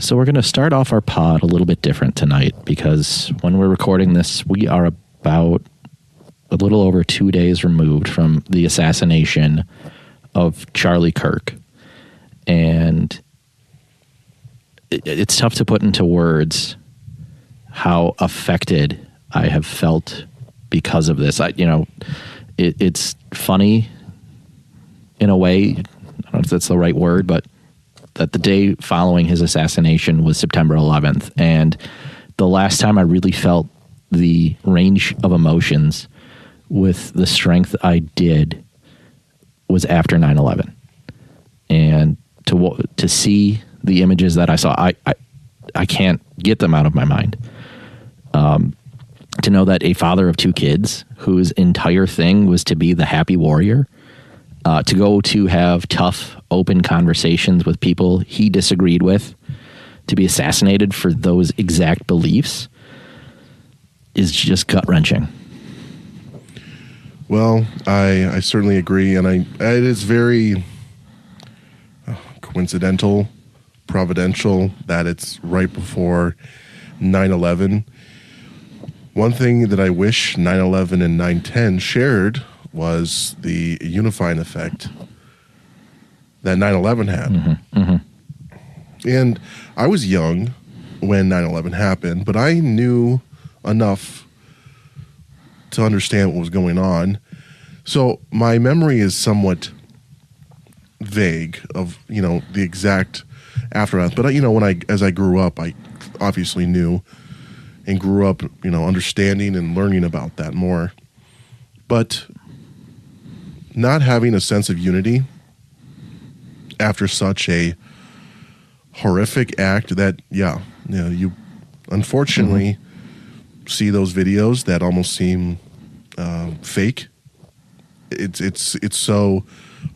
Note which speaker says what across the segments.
Speaker 1: So we're going to start off our pod a little bit different tonight because when we're recording this, we are about a little over 2 days removed from the assassination of Charlie Kirk. And it's tough to put into words how affected I have felt because of this. It's funny in a way. I don't know if that's the right word, but that the day following his assassination was September 11th. And the last time I really felt the range of emotions with the strength I did was after 9/11. And to see the images that I saw, I can't get them out of my mind. To know that a father of 2 kids whose entire thing was to be the happy warrior, to go to have tough, open conversations with people he disagreed with, to be assassinated for those exact beliefs is just gut-wrenching.
Speaker 2: Well, I certainly agree, and it is very coincidental, providential that it's right before 9/11. One thing that I wish 9/11 and 9/10 shared was the unifying effect that 9/11 had.
Speaker 1: Mm-hmm, mm-hmm.
Speaker 2: And I was young when 9/11 happened, but I knew enough to understand what was going on. So my memory is somewhat vague of, the exact aftermath. But, as I grew up, I obviously knew and grew up, understanding and learning about that more. But not having a sense of unity after such a horrific act that, you unfortunately see those videos that almost seem fake. It's so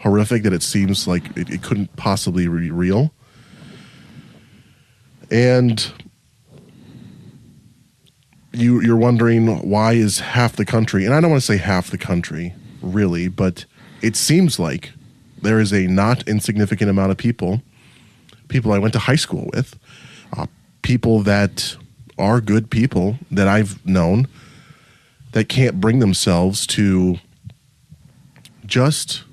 Speaker 2: horrific that it seems like it couldn't possibly be real. And you're wondering, why is half the country, and I don't want to say half the country really, but it seems like there is a not insignificant amount of people I went to high school with, people that are good people that I've known that can't bring themselves to just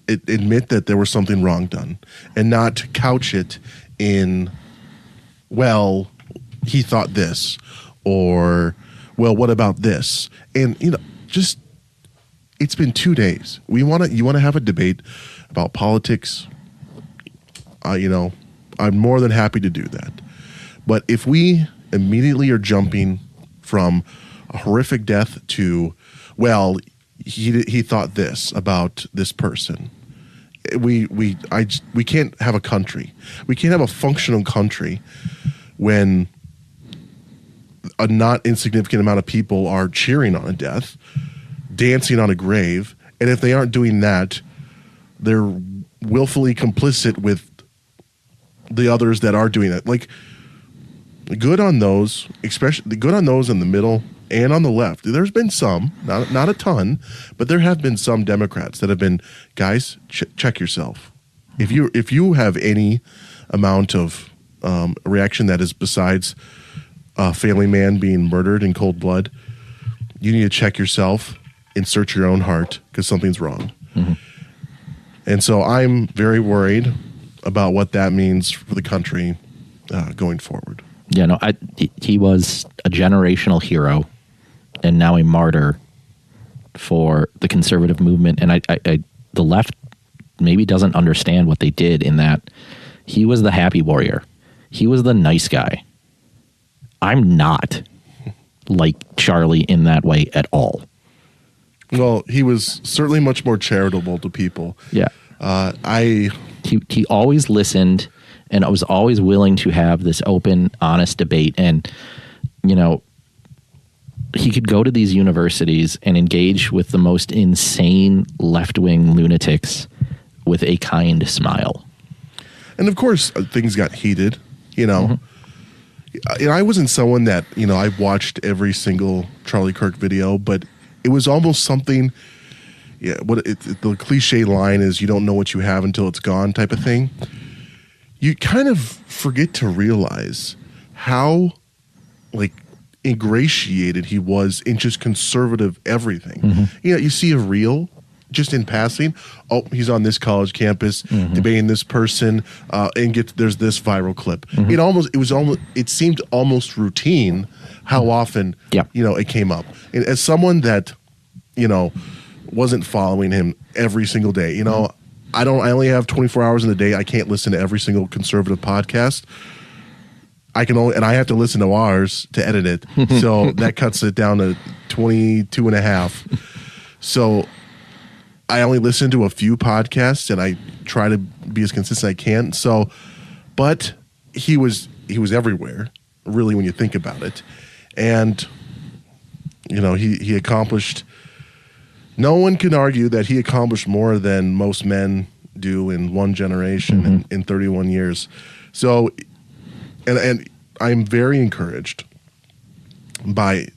Speaker 2: admit that there was something wrong done and not couch it in, well, he thought this, or, well, what about this? And, just, it's been 2 days. You want to have a debate about politics? I'm more than happy to do that. But if we immediately are jumping from a horrific death to, well, he thought this about this person, we can't have a country. We can't have a functional country when a not insignificant amount of people are cheering on a death, dancing on a grave, and if they aren't doing that, they're willfully complicit with the others that are doing it. Like, good on those, especially good on those in the middle and on the left. There's been some, not a ton, but there have been some Democrats that have been, guys, check yourself. If you have any amount of reaction that is besides a family man being murdered in cold blood, you need to check yourself and search your own heart, because something's wrong. Mm-hmm. And so I'm very worried about what that means for the country going forward.
Speaker 1: Yeah, no, he was a generational hero and now a martyr for the conservative movement. And the left maybe doesn't understand what they did, in that he was the happy warrior. He was the nice guy. I'm not like Charlie in that way at all.
Speaker 2: Well, he was certainly much more charitable to people.
Speaker 1: Yeah. He always listened, and I was always willing to have this open, honest debate. And, he could go to these universities and engage with the most insane left-wing lunatics with a kind smile.
Speaker 2: And of course, things got heated, Mm-hmm. And I wasn't someone that, I watched every single Charlie Kirk video, but it was almost something, the cliche line is, you don't know what you have until it's gone type of thing. you kind of forget to realize how like ingratiated he was in just conservative everything. You know, you see a reel just in passing. Oh, he's on this college campus debating this person, and there's this viral clip. It seemed almost routine how often it came up. And as someone that wasn't following him every single day, I only have 24 hours in a day. I can't listen to every single conservative podcast. I have to listen to ours to edit it. So that cuts it down to 22 and a half. So I only listen to a few podcasts and I try to be as consistent as I can. So, but he was everywhere, really, when you think about it. And, he accomplished, no one can argue that he accomplished more than most men do in one generation in 31 years. So, and I'm very encouraged by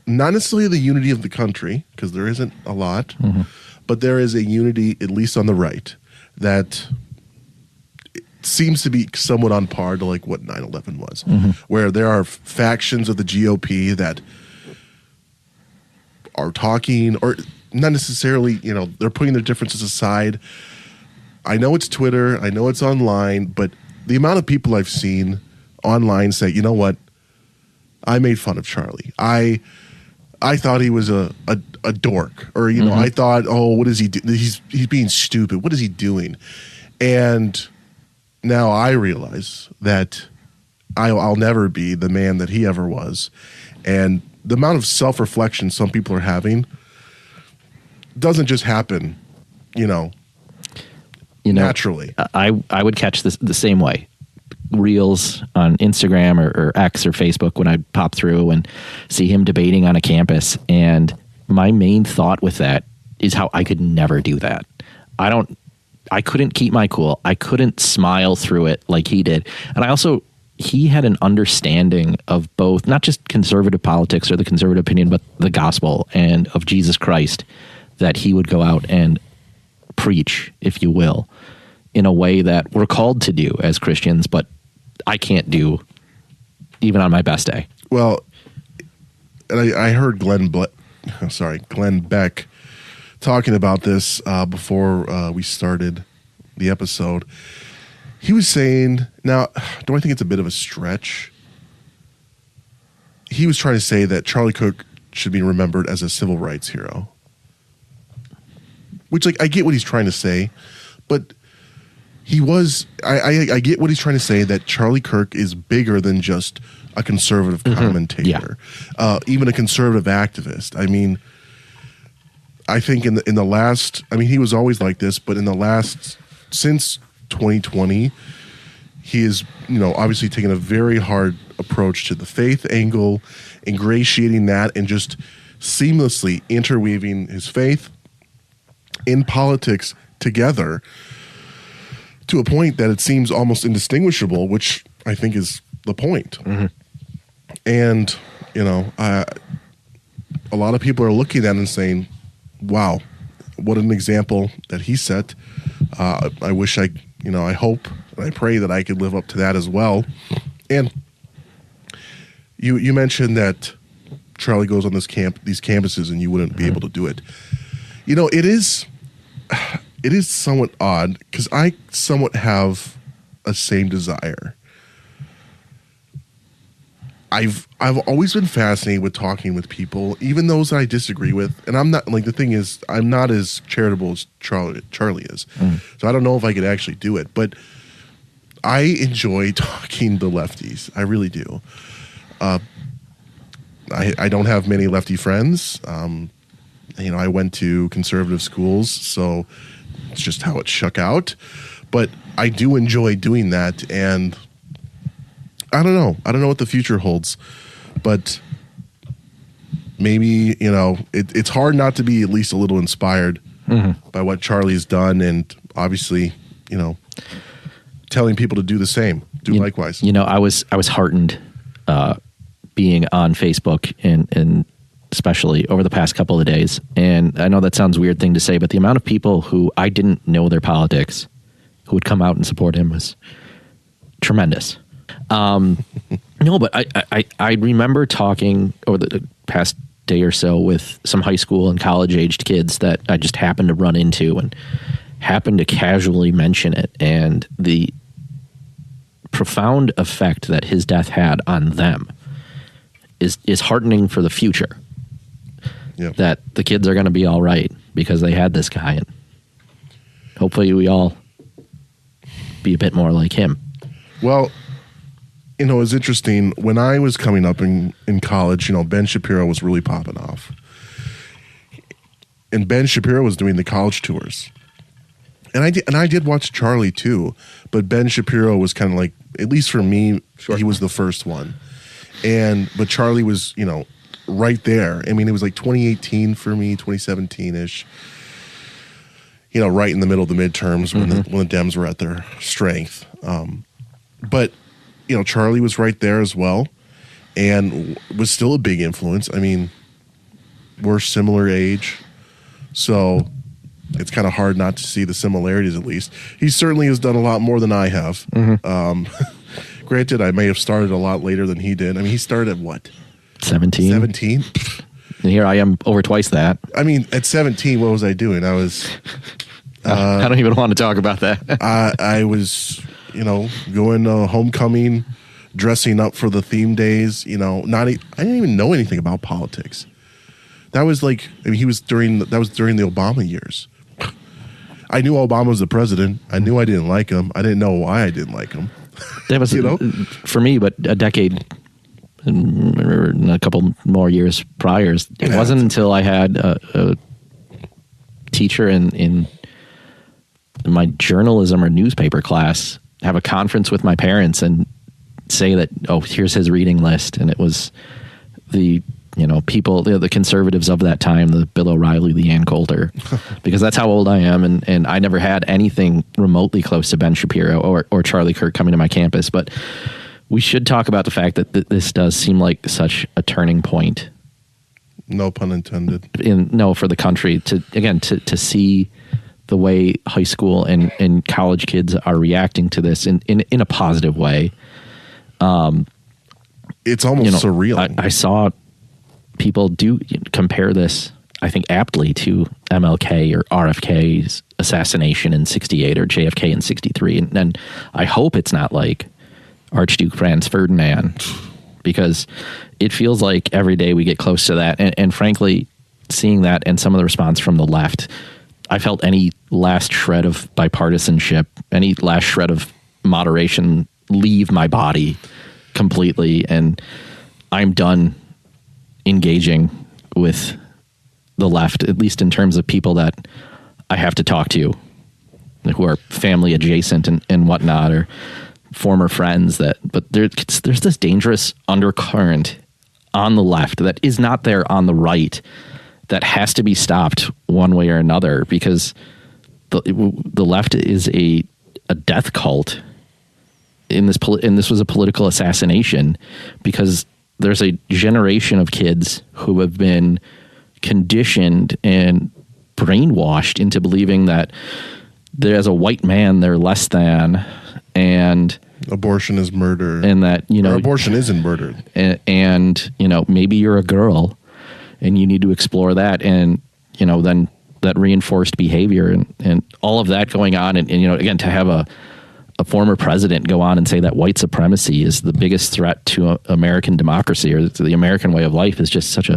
Speaker 2: not necessarily the unity of the country, because there isn't a lot, but there is a unity, at least on the right, that seems to be somewhat on par to like what 9/11 was, where there are factions of the GOP that are talking, or not necessarily, they're putting their differences aside. I know it's Twitter, I know it's online, but the amount of people I've seen online say, you know what, I made fun of Charlie. I thought he was a dork, or I thought, oh, what is he do? He's being stupid. What is he doing? And now I realize that I'll never be the man that he ever was. And the amount of self-reflection some people are having doesn't just happen, naturally.
Speaker 1: I would catch this the same way. Reels on Instagram or X or Facebook when I pop through and see him debating on a campus. And my main thought with that is how I could never do that. I couldn't keep my cool. I couldn't smile through it like he did. And he had an understanding of both, not just conservative politics or the conservative opinion, but the gospel and of Jesus Christ, that he would go out and preach, if you will, in a way that we're called to do as Christians, but I can't do even on my best day.
Speaker 2: Well, and I heard Glenn Beck talking about this before we started the episode. He was saying, now, do I think it's a bit of a stretch? He was trying to say that Charlie Kirk should be remembered as a civil rights hero. Which, I get what he's trying to say, but I get what he's trying to say, that Charlie Kirk is bigger than just a conservative commentator, even a conservative activist. I mean, I think in the last, he was always like this, but since 2020, he is, obviously taken a very hard approach to the faith angle, ingratiating that and just seamlessly interweaving his faith in politics together to a point that it seems almost indistinguishable, which I think is the point. And, a lot of people are looking at it and saying, wow, what an example that he set. I wish I hope and I pray that I could live up to that as well. And you mentioned that Charlie goes on these campuses and you wouldn't be able to do it. It is somewhat odd because I somewhat have a same desire. I've always been fascinated with talking with people, even those I disagree with. And I'm not, the thing is, I'm not as charitable as Charlie is. So I don't know if I could actually do it. But I enjoy talking to lefties. I really do. I don't have many lefty friends. I went to conservative schools, so it's just how it shook out. But I do enjoy doing that, and I don't know. I don't know what the future holds, but maybe, it's hard not to be at least a little inspired by what Charlie's done, and obviously, telling people to do the same, likewise.
Speaker 1: I was heartened being on Facebook and especially over the past couple of days. And I know that sounds a weird thing to say, but the amount of people who I didn't know their politics who would come out and support him was tremendous. No, but I remember talking over the past day or so with some high school and college aged kids that I just happened to run into and happened to casually mention it, and the profound effect that his death had on them is heartening for the future.
Speaker 2: Yep.
Speaker 1: That the kids are going to be all right because they had this guy, and hopefully we all be a bit more like him.
Speaker 2: Well, you know, it's interesting. When I was coming up in college, you know, Ben Shapiro was really popping off. And Ben Shapiro was doing the college tours. And I did watch Charlie too, but Ben Shapiro was kind of like, at least for me, he was the first one. But Charlie was, you know, right there. I mean, it was like 2018 for me, 2017-ish. You know, right in the middle of the midterms when the Dems were at their strength. But, you know, Charlie was right there as well and was still a big influence. I mean, we're similar age, so it's kind of hard not to see the similarities at least. He certainly has done a lot more than I have. Granted, I may have started a lot later than he did. I mean, he started at what?
Speaker 1: 17.
Speaker 2: 17?
Speaker 1: And here I am over twice that.
Speaker 2: I mean, at 17, what was I doing? I was...
Speaker 1: I don't even want to talk about that.
Speaker 2: I was, you know, going to homecoming, dressing up for the theme days, you know, I didn't even know anything about politics. That was like, I mean, that was during the Obama years. I knew Obama was the president. I knew I didn't like him. I didn't know why I didn't like him.
Speaker 1: That was, you know, for me, but a decade and a couple more years prior. It wasn't until I had a teacher in my journalism or newspaper class have a conference with my parents and say that, oh, here's his reading list. And it was the, you know, people, the conservatives of that time, the Bill O'Reilly, the Ann Coulter, because that's how old I am. And I never had anything remotely close to Ben Shapiro or Charlie Kirk coming to my campus. But we should talk about the fact that this does seem like such a turning point.
Speaker 2: No pun intended.
Speaker 1: For the country to see the way high school and college kids are reacting to this in a positive way.
Speaker 2: It's almost surreal.
Speaker 1: I saw people compare this, I think, aptly to MLK or RFK's assassination in 68 or JFK in 63. And I hope it's not like Archduke Franz Ferdinand, because it feels like every day we get close to that. And frankly, seeing that and some of the response from the left, I felt any last shred of bipartisanship, any last shred of moderation leave my body completely. And I'm done engaging with the left, at least in terms of people that I have to talk to who are family adjacent and whatnot, or former friends but there's this dangerous undercurrent on the left that is not there on the right that has to be stopped one way or another, because the left is a death cult and this was a political assassination, because there's a generation of kids who have been conditioned and brainwashed into believing that as a white man they're less than, and
Speaker 2: abortion is murder,
Speaker 1: and that, you know,
Speaker 2: abortion isn't murder,
Speaker 1: and you know, maybe you're a girl and you need to explore that, and you know, then that reinforced behavior and all of that going on, and you know, again, to have a former president go on and say that white supremacy is the biggest threat to American democracy or to the American way of life is just such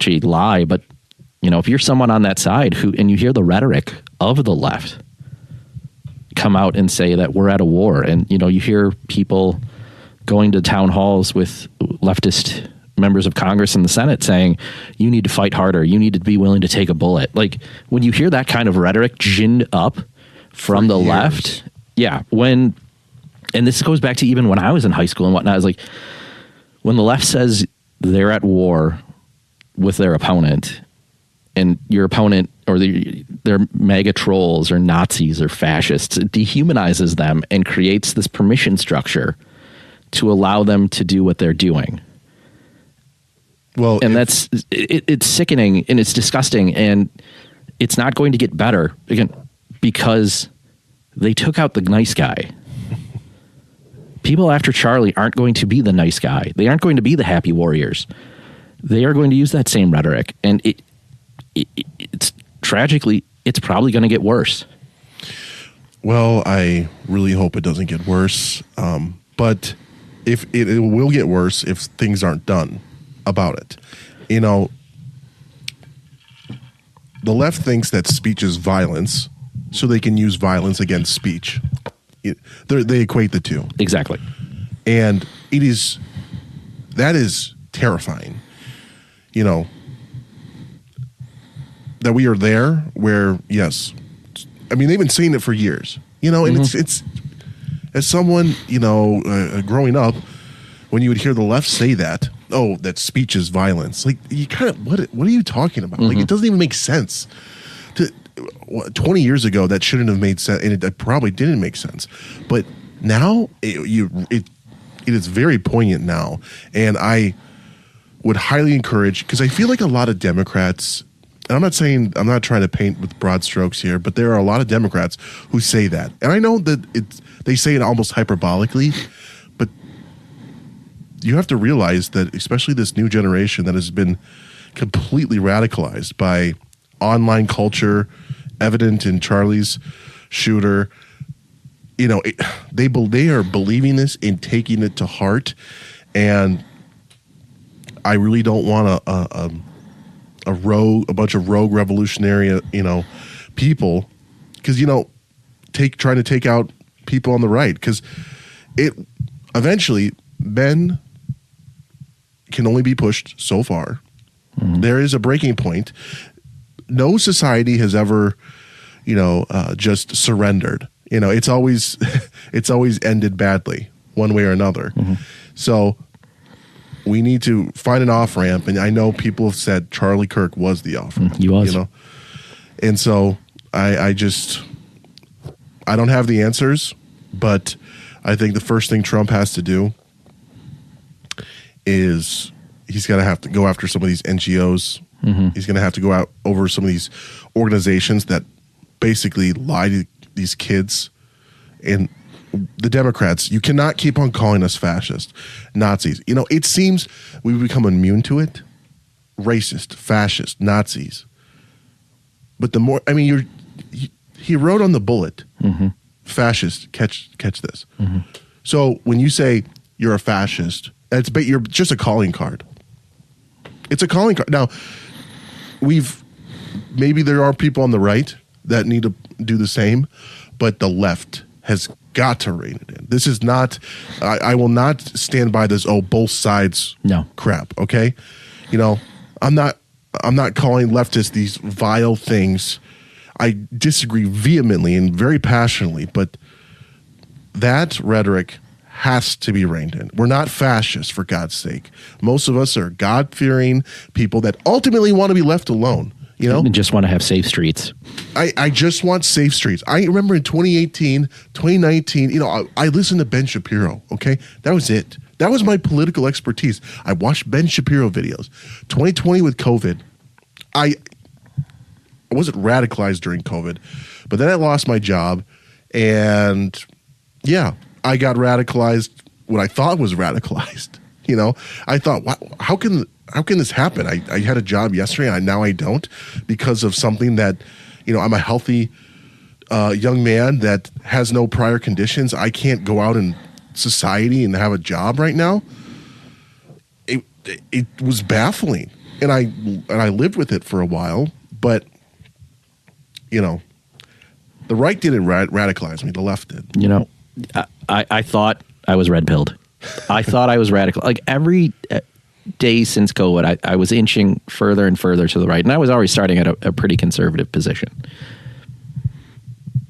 Speaker 1: a lie. But you know, if you're someone on that side and you hear the rhetoric of the left come out and say that we're at a war, and you know, you hear people going to town halls with leftist members of Congress and the Senate saying, you need to fight harder, you need to be willing to take a bullet. Like, when you hear that kind of rhetoric ginned up from the left, and this goes back to even when I was in high school and whatnot, is like, when the left says they're at war with their opponent, and your opponent, or they're mega trolls or Nazis or fascists, it dehumanizes them and creates this permission structure to allow them to do what they're doing. Well, and it's sickening and it's disgusting, and it's not going to get better, again, because they took out the nice guy. people after Charlie aren't going to be the nice guy. They aren't going to be the happy warriors. They are going to use that same rhetoric, and it's tragically, it's probably going to get worse.
Speaker 2: Well, I really hope it doesn't get worse. But if it will get worse if things aren't done about it. You know, the left thinks that speech is violence, so they can use violence against speech. They equate the two.
Speaker 1: Exactly.
Speaker 2: And that is terrifying. You know, that we are there where, yes, I mean, they've been saying it for years, you know, and it's as someone, you know, growing up, when you would hear the left say that, oh, that speech is violence, like, you kind of, what are you talking about? Like, it doesn't even make sense. 20 years ago, that shouldn't have made sense, and it probably didn't make sense. But now, it is very poignant now, and I would highly encourage, because I feel like a lot of Democrats, and I'm not trying to paint with broad strokes here, but there are a lot of Democrats who say that. And I know that they say it almost hyperbolically, but you have to realize that, especially this new generation that has been completely radicalized by online culture, evident in Charlie's shooter, you know, they are believing this and taking it to heart. And I really don't want a bunch of rogue revolutionary, you know, people, because, you know, trying to take out people on the right, because it eventually, men can only be pushed so far. There is a breaking point. No society has ever, you know, just surrendered. You know, it's always ended badly one way or another. So we need to find an off ramp, and I know people have said Charlie Kirk was the off ramp.
Speaker 1: He was,
Speaker 2: you know, and so I don't have the answers, but I think the first thing Trump has to do is he's going to have to go after some of these NGOs. He's going to have to go out over some of these organizations that basically lie to these kids. And the Democrats, you cannot keep on calling us fascist, Nazis. You know, it seems we've become immune to it. Racist, fascist, Nazis. But the more, I mean, he wrote on the bullet, fascist, catch this. So when you say you're a fascist, you're just a calling card. It's a calling card. Now, maybe there are people on the right that need to do the same, but the left has got to rein it in. This is not, I will not stand by this, both sides crap, okay? You know, I'm not calling leftists these vile things. I disagree vehemently and very passionately, but that rhetoric has to be reined in. We're not fascists, for God's sake. Most of us are God-fearing people that ultimately want to be left alone. You know,
Speaker 1: and just want to have safe streets.
Speaker 2: I just want safe streets. I remember in 2018, 2019, you know, I listened to Ben Shapiro, okay? That was it. That was my political expertise. I watched Ben Shapiro videos. 2020 with COVID, I wasn't radicalized during COVID, but then I lost my job, and yeah, I got radicalized, what I thought was radicalized. You know, I thought, wow, how can this happen? I had a job yesterday, and now I don't, because of something that, you know, I'm a healthy young man that has no prior conditions. I can't go out in society and have a job right now. It was baffling, and I lived with it for a while. But, you know, the right didn't radicalize me. The left did.
Speaker 1: You know, I thought I was red-pilled. I thought I was radical. Like, every day since COVID, I was inching further and further to the right, and I was already starting at a pretty conservative position.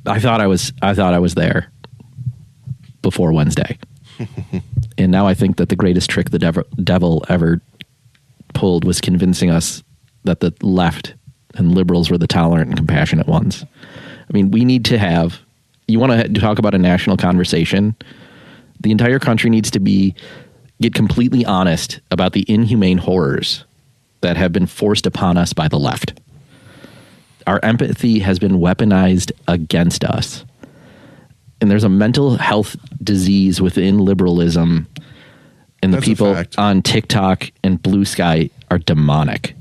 Speaker 1: I thought I was there before Wednesday, and now I think that the greatest trick the devil ever pulled was convincing us that the left and liberals were the tolerant and compassionate ones. I mean, we need to have. You want to talk about a national conversation? The entire country needs to get completely honest about the inhumane horrors that have been forced upon us by the left. Our empathy has been weaponized against us. And there's a mental health disease within liberalism, and the
Speaker 2: That's a
Speaker 1: people
Speaker 2: fact.
Speaker 1: on TikTok and Blue Sky are demonic.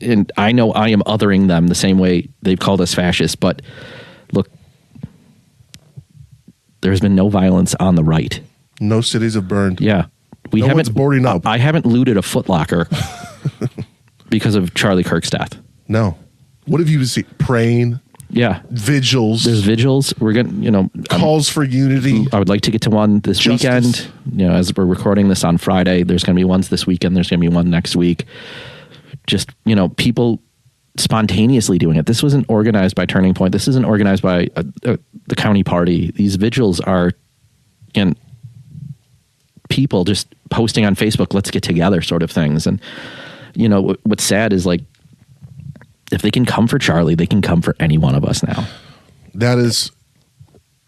Speaker 1: And I know I am othering them the same way they've called us fascists, but look, there's been no violence on the right.
Speaker 2: No cities have burned.
Speaker 1: Yeah.
Speaker 2: No one's boarding up.
Speaker 1: I haven't looted a Foot Locker because of Charlie Kirk's death.
Speaker 2: No. What have you seen? Praying,
Speaker 1: Yeah.
Speaker 2: vigils,
Speaker 1: There's vigils. We're going to,
Speaker 2: calls for unity.
Speaker 1: I would like to get to one this
Speaker 2: Justice.
Speaker 1: weekend. As we're recording this on Friday, there's going to be ones this weekend. There's going to be one next week. Just, people spontaneously doing it. This wasn't organized by Turning Point. This isn't organized by the county party. These vigils are, people just posting on Facebook, let's get together sort of things. And, what's sad is like, if they can come for Charlie, they can come for any one of us now.
Speaker 2: That is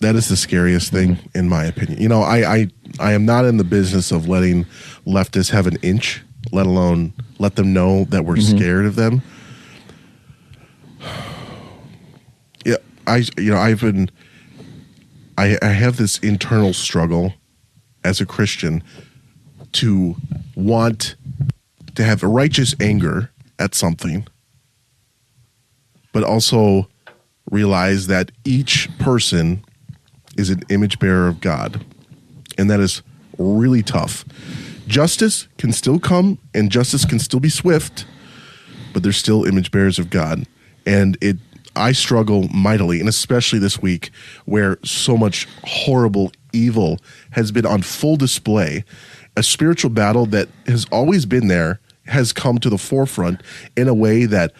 Speaker 2: the scariest thing, in my opinion. I am not in the business of letting leftists have an inch, let alone let them know that we're scared of them. Yeah, I have this internal struggle as a Christian to want to have a righteous anger at something, but also realize that each person is an image bearer of God. And that is really tough. Justice can still come and justice can still be swift, but they're still image bearers of God. And I struggle mightily, and especially this week where so much horrible evil has been on full display. A spiritual battle that has always been there has come to the forefront in a way that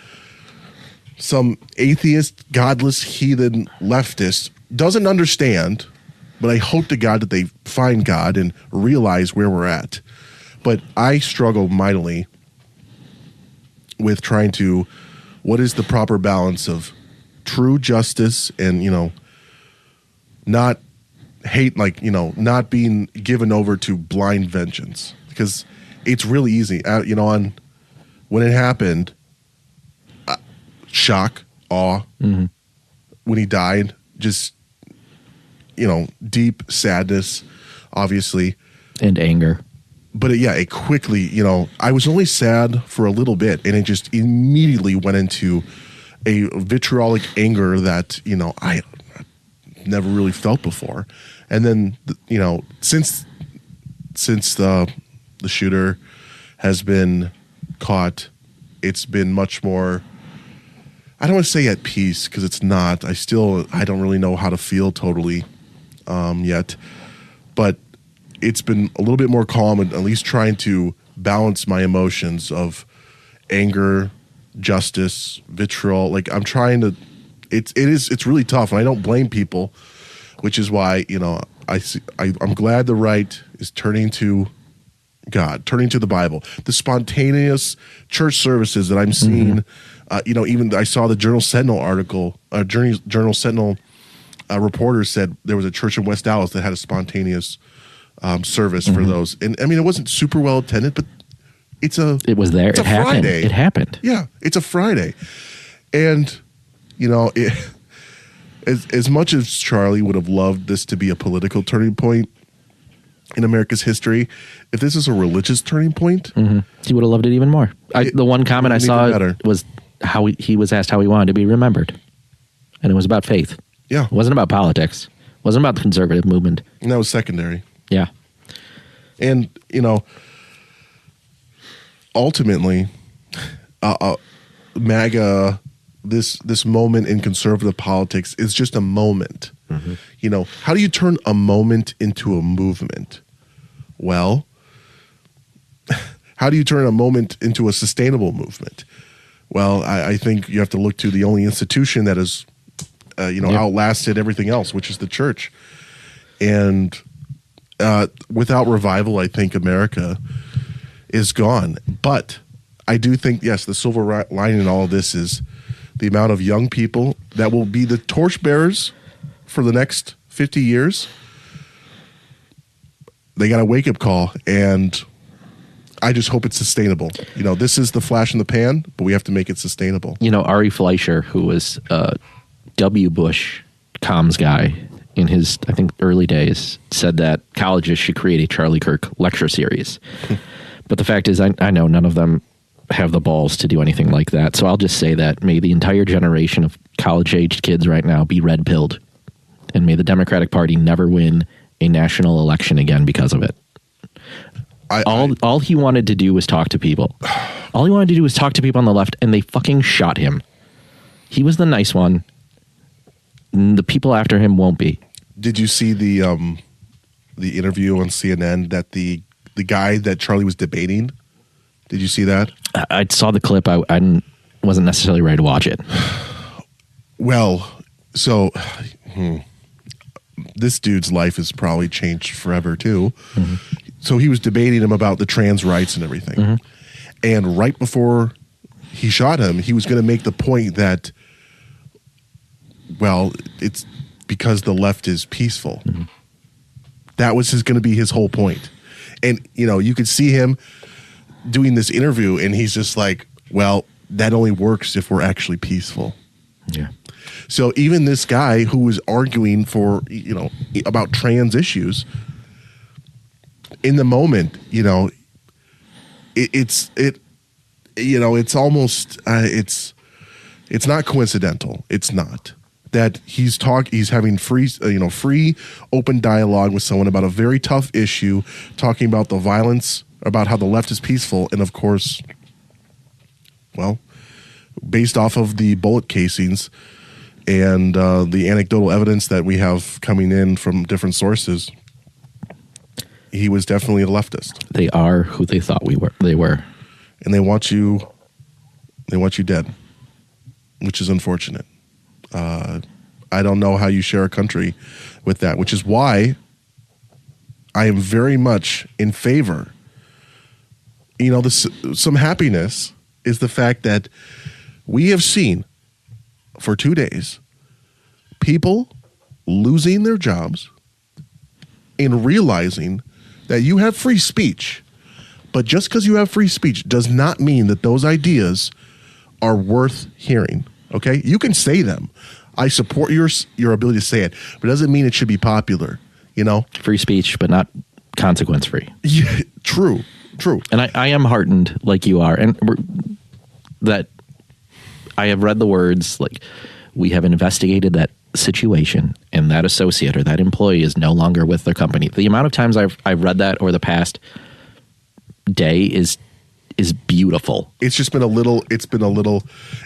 Speaker 2: some atheist, godless, heathen leftist doesn't understand, but I hope to God that they find God and realize where we're at. But I struggle mightily with trying to, what is the proper balance of true justice and, not hate, not being given over to blind vengeance. Because it's really easy, when it happened, shock, awe. Mm-hmm. When he died, just, deep sadness, obviously.
Speaker 1: And anger.
Speaker 2: But it quickly, I was only sad for a little bit, and it just immediately went into a vitriolic anger that, I never really felt before. And then, since the shooter has been caught, it's been much more, I don't want to say at peace, because it's not. I don't really know how to feel totally yet. But it's been a little bit more calm, and at least trying to balance my emotions of anger, justice, vitriol. Like, I'm trying to, it's really tough, and I don't blame people, which is why, I'm glad the right is turning to God, turning to the Bible. The spontaneous church services that I'm seeing, even I saw the Journal Sentinel article, Journal Sentinel reporter said there was a church in West Dallas that had a spontaneous service for those. And I mean, it wasn't super well attended, but it was there. It happened.
Speaker 1: Friday. It happened.
Speaker 2: Yeah, it's a Friday. And, as much as Charlie would have loved this to be a political turning point in America's history, if this is a religious turning point,
Speaker 1: he would have loved it even more. The one comment I saw was how he was asked how he wanted to be remembered. And it was about faith.
Speaker 2: Yeah.
Speaker 1: It wasn't about politics. It wasn't about the conservative movement.
Speaker 2: And that was secondary.
Speaker 1: Yeah.
Speaker 2: And, ultimately, MAGA, this moment in conservative politics is just a moment. Mm-hmm. How do you turn a moment into a movement? Well, how do you turn a moment into a sustainable movement? Well, I think you have to look to the only institution that has, outlasted everything else, which is the church. And without revival, I think America is gone. But I do think, yes, the silver lining in all of this is the amount of young people that will be the torchbearers for the next 50 years. They got a wake-up call, and I just hope it's sustainable. This is the flash in the pan, but we have to make it sustainable.
Speaker 1: Ari Fleischer, who was W. Bush comms guy, in his, I think, early days, said that colleges should create a Charlie Kirk lecture series. But the fact is, I know none of them have the balls to do anything like that. So I'll just say that may the entire generation of college-aged kids right now be red-pilled. And may the Democratic Party never win a national election again because of it. All he wanted to do was talk to people. All he wanted to do was talk to people on the left, and they fucking shot him. He was the nice one. The people after him won't be.
Speaker 2: Did you see the interview on CNN that the guy that Charlie was debating? Did you see that?
Speaker 1: I saw the clip. I wasn't necessarily ready to watch it.
Speaker 2: Well, so this dude's life has probably changed forever too. Mm-hmm. So he was debating him about the trans rights and everything. Mm-hmm. And right before he shot him, he was going to make the point that, well, it's because the left is peaceful. Mm-hmm. That was going to be his whole point. And, you know, you could see him doing this interview and he's just like, well, that only works if we're actually peaceful.
Speaker 1: Yeah.
Speaker 2: So even this guy who was arguing for, you know, about trans issues, in the moment, you know, it's almost it's not coincidental. It's not that he's having free open dialogue with someone about a very tough issue, talking about the violence, about how the left is peaceful, and of course, well, based off of the bullet casings and the anecdotal evidence that we have coming in from different sources, he was definitely a leftist.
Speaker 1: They are who they thought they were.
Speaker 2: And they want you dead, which is unfortunate. I don't know how you share a country with that, which is why I am very much in favor. You know, some happiness is the fact that we have seen for 2 days people losing their jobs and realizing that you have free speech, but just because you have free speech does not mean that those ideas are worth hearing. Okay, you can say them. I support your ability to say it, but it doesn't mean it should be popular. You know,
Speaker 1: free speech, but not consequence free.
Speaker 2: Yeah, true.
Speaker 1: And I am heartened, like you are, and that I have read the words like, we have investigated that situation and that associate or that employee is no longer with their company. The amount of times I've read that over the past day is beautiful. It's been a little,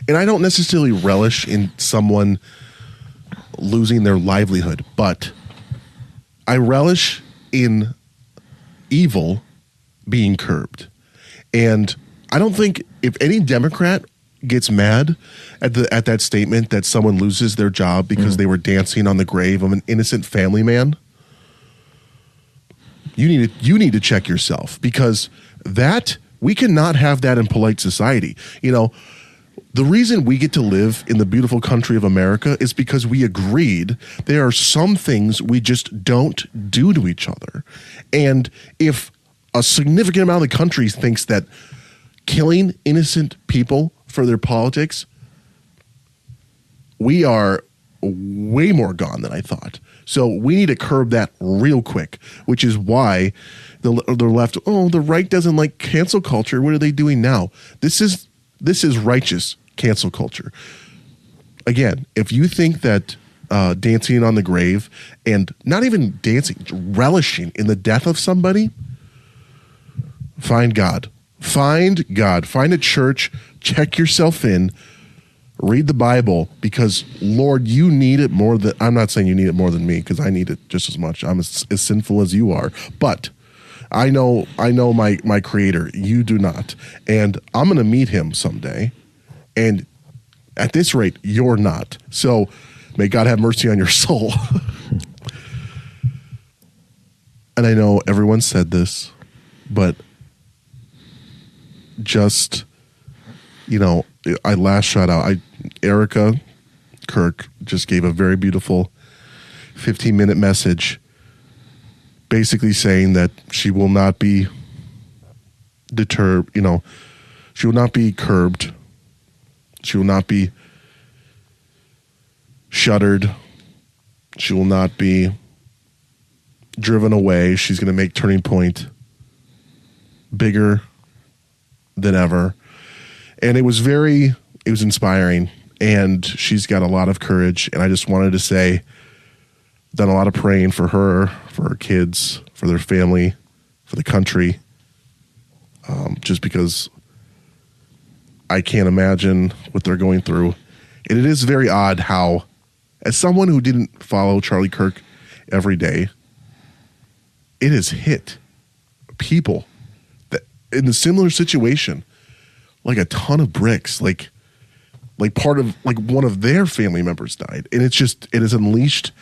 Speaker 1: and I don't necessarily relish in someone losing their livelihood, but I relish in evil being curbed. And I don't think if any Democrat gets mad at that statement that someone loses their job because they were dancing on the grave of an innocent family man, you need to check yourself, because that we cannot have that in polite society. You know, the reason we get to live in the beautiful country of America is because we agreed there are some things we just don't do to each other. And if a significant amount of the country thinks that killing innocent people for their politics, we are way more gone than I thought. So we need to curb that real quick, which is why the left, the right doesn't like cancel culture. What are they doing now? This is righteous cancel culture. Again, if you think that dancing on the grave and not even dancing, relishing in the death of somebody, find God. Find God. Find a church. Check yourself in. Read the Bible, because Lord, you need it more than, I'm not saying you need it more than me, because I need it just as much. I'm as sinful as you are, but I know my Creator. You do not, and I'm going to meet Him someday. And at this rate, you're not. So may God have mercy on your soul. And I know everyone said this, but just, you know, I last shout out. Erica Kirk just gave a very beautiful 15-minute message, basically saying that she will not be deterred. You know, she will not be curbed. She will not be shuttered.
Speaker 2: She will not be driven away. She's going to make Turning Point bigger than ever. And it was inspiring. And she's got a lot of courage. And I just wanted to say, done a lot of praying for her kids, for their family, for the country. Just because I can't imagine what they're going through. And it is very odd how, as someone who didn't follow Charlie Kirk every day, it has hit people that in a similar situation, like a ton of bricks, like part of, like one of their family members died. And it has unleashed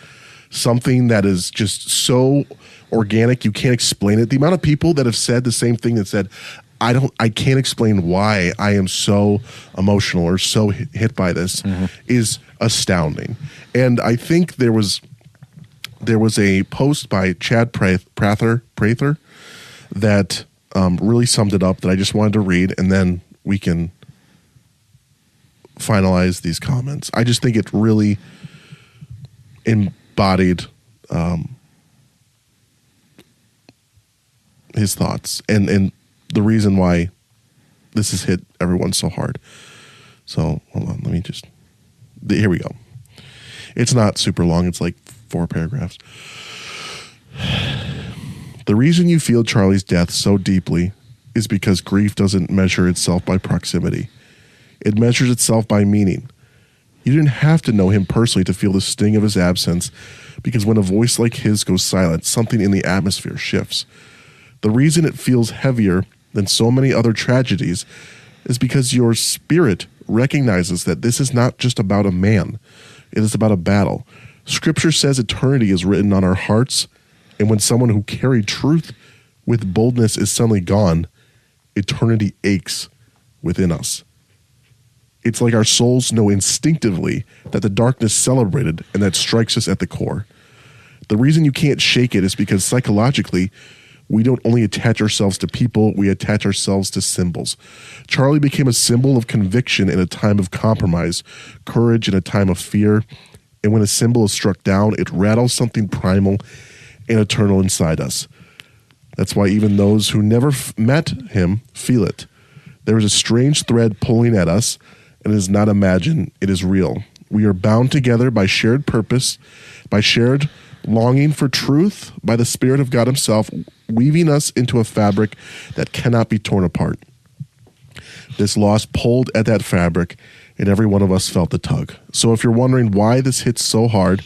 Speaker 2: something that is just so organic. You can't explain it. The amount of people that have said the same thing that said, I can't explain why I am so emotional or so hit by this is astounding. And I think there was a post by Chad Prather that really summed it up that I just wanted to read, and then we can finalize these comments. I just think it really embodied his thoughts and the reason why this has hit everyone so hard. So hold on, here we go. It's not super long. It's like 4 paragraphs. The reason you feel Charlie's death so deeply is because grief doesn't measure itself by proximity. It measures itself by meaning. You didn't have to know him personally to feel the sting of his absence, because when a voice like his goes silent, something in the atmosphere shifts. The reason it feels heavier than so many other tragedies is because your spirit recognizes that this is not just about a man. It is about a battle. Scripture says eternity is written on our hearts, and when someone who carried truth with boldness is suddenly gone, eternity aches within us. It's like our souls know instinctively that the darkness celebrated, and that strikes us at the core. The reason you can't shake it is because psychologically, we don't only attach ourselves to people, we attach ourselves to symbols. Charlie became a symbol of conviction in a time of compromise, courage in a time of fear, and when a symbol is struck down, it rattles something primal and eternal inside us. That's why even those who never met him feel it. There is a strange thread pulling at us, and it is not imagined, it is real. We are bound together by shared purpose, by shared longing for truth, by the Spirit of God himself, weaving us into a fabric that cannot be torn apart. This loss pulled at that fabric, and every one of us felt the tug. So if you're wondering why this hits so hard,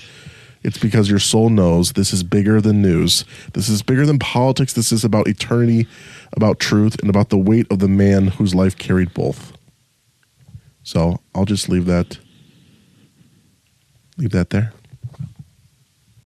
Speaker 2: it's because your soul knows this is bigger than news. This is bigger than politics. This is about eternity, about truth, and about the weight of the man whose life carried both. So I'll just leave that there.